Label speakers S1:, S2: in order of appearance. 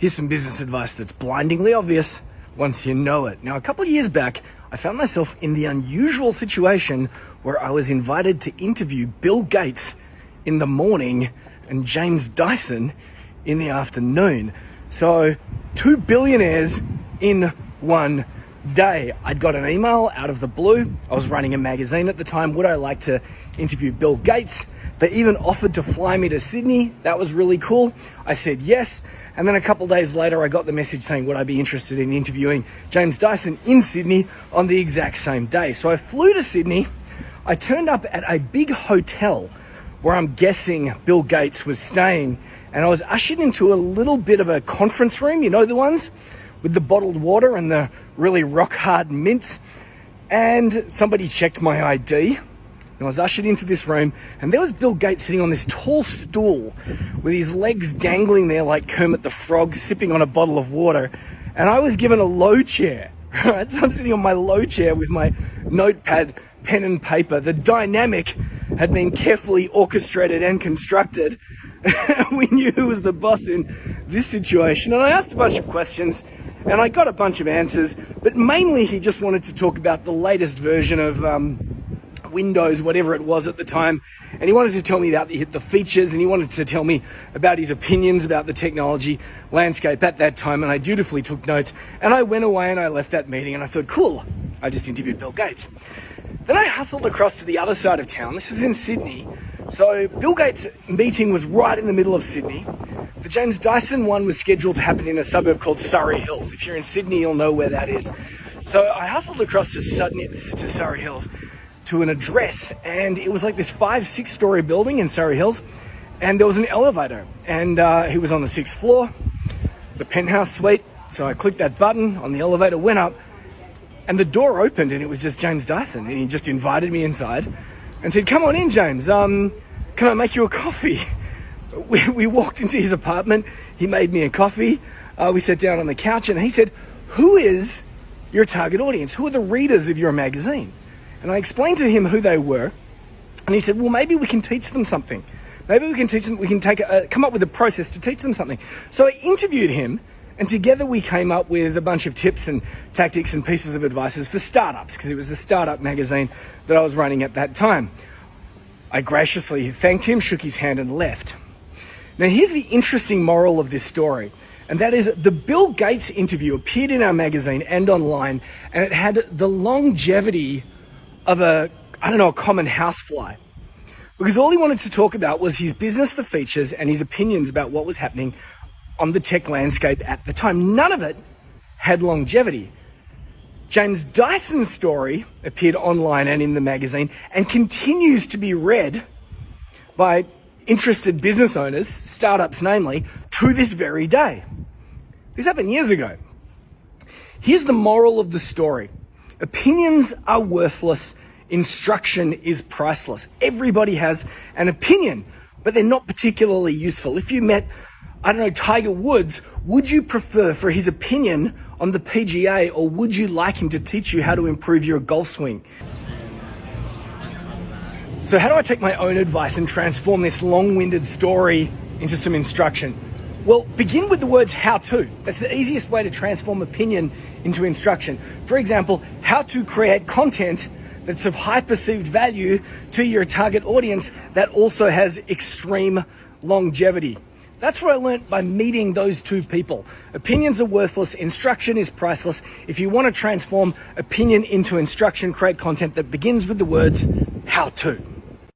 S1: Here's some business advice that's blindingly obvious once you know it. Now, a couple of years back, I found myself in the unusual situation where I was invited to interview Bill Gates in the morning and James Dyson in the afternoon. So, two billionaires in one day. I'd got an email out of the blue. I was running a magazine at the time. Would I like to interview Bill Gates? They even offered to fly me to Sydney. That was really cool. I said yes. And then a couple days later, I got the message saying, would I be interested in interviewing James Dyson in Sydney on the exact same day? So I flew to Sydney. I turned up at a big hotel where I'm guessing Bill Gates was staying. And I was ushered into a little bit of a conference room, you know the ones with the bottled water and the really rock hard mints. And somebody checked my ID. And I was ushered into this room, and there was Bill Gates sitting on this tall stool with his legs dangling there like Kermit the Frog, sipping on a bottle of water. And I was given a low chair, right? So I'm sitting on my low chair with my notepad, pen and paper. The dynamic had been carefully orchestrated and constructed. We knew who was the boss in this situation. And I asked a bunch of questions, and I got a bunch of answers. But mainly he just wanted to talk about the latest version of Windows, whatever it was at the time, and he wanted to tell me about the features, and he wanted to tell me about his opinions about the technology landscape at that time, and I dutifully took notes, and I went away and I left that meeting, and I thought, cool, I just interviewed Bill Gates. Then I hustled across to the other side of town. This was in Sydney, so Bill Gates' meeting was right in the middle of Sydney. The James Dyson one was scheduled to happen in a suburb called Surrey Hills. If you're in Sydney, you'll know where that is. So I hustled across to Surrey Hills, to an address, and it was like this 5-6 story building in Surrey Hills, and there was an elevator, and he was on the 6th floor, the penthouse suite. So I clicked that button on the elevator, went up, and the door opened, and it was just James Dyson, and he just invited me inside and said, come on in, James, can I make you a coffee? We walked into his apartment, he made me a coffee, we sat down on the couch, and he said, who is your target audience? Who are the readers of your magazine? And I explained to him who they were, and he said, well, maybe we can teach them something. Maybe we can teach them, we can come up with a process to teach them something. So I interviewed him, and together we came up with a bunch of tips and tactics and pieces of advice for startups, because it was the startup magazine that I was running at that time. I graciously thanked him, shook his hand, and left. Now, here's the interesting moral of this story, and that is the Bill Gates interview appeared in our magazine and online, and it had the longevity of a common housefly. Because all he wanted to talk about was his business, the features, and his opinions about what was happening on the tech landscape at the time. None of it had longevity. James Dyson's story appeared online and in the magazine and continues to be read by interested business owners, startups namely, to this very day. This happened years ago. Here's the moral of the story. Opinions are worthless. Instruction is priceless. Everybody has an opinion, but they're not particularly useful. If you met, Tiger Woods, would you prefer for his opinion on the PGA, or would you like him to teach you how to improve your golf swing? So how do I take my own advice and transform this long-winded story into some instruction? Well, begin with the words how to. That's the easiest way to transform opinion into instruction. For example, how to create content that's of high perceived value to your target audience that also has extreme longevity. That's what I learned by meeting those two people. Opinions are worthless, instruction is priceless. If you want to transform opinion into instruction, create content that begins with the words how to.